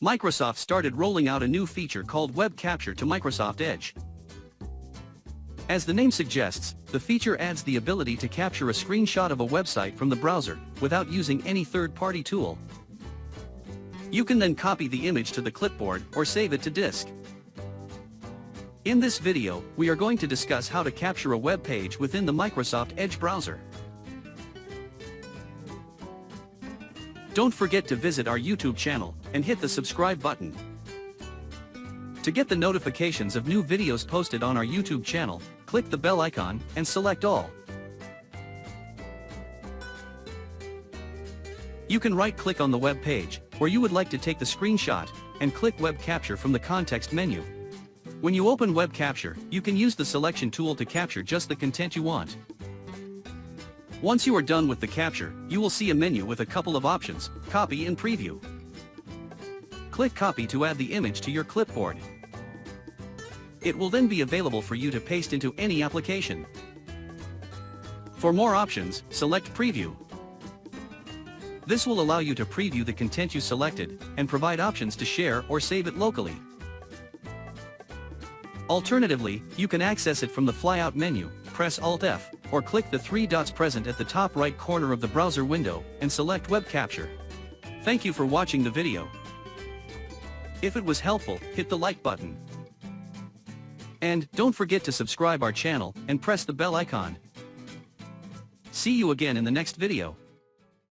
Microsoft started rolling out a new feature called Web Capture to Microsoft Edge. As the name suggests, the feature adds the ability to capture a screenshot of a website from the browser without using any third-party tool. You can then copy the image to the clipboard or save it to disk. In this video, we are going to discuss how to capture a web page within the Microsoft Edge browser. Don't forget to visit our YouTube channel and hit the subscribe button. To get the notifications of new videos posted on our YouTube channel, click the bell icon and select all. You can right-click on the web page where you would like to take the screenshot and click Web Capture from the context menu. When you open Web Capture, you can use the selection tool to capture just the content you want. Once you are done with the capture, you will see a menu with a couple of options: Copy and Preview. Click Copy to add the image to your clipboard. It will then be available for you to paste into any application. For more options, select Preview. This will allow you to preview the content you selected and provide options to share or save it locally. Alternatively, you can access it from the flyout menu, press Alt-F, or click the three dots present at the top right corner of the browser window and select Web Capture. Thank you for watching the video. If it was helpful, hit the like button. And don't forget to subscribe our channel and press the bell icon. See you again in the next video.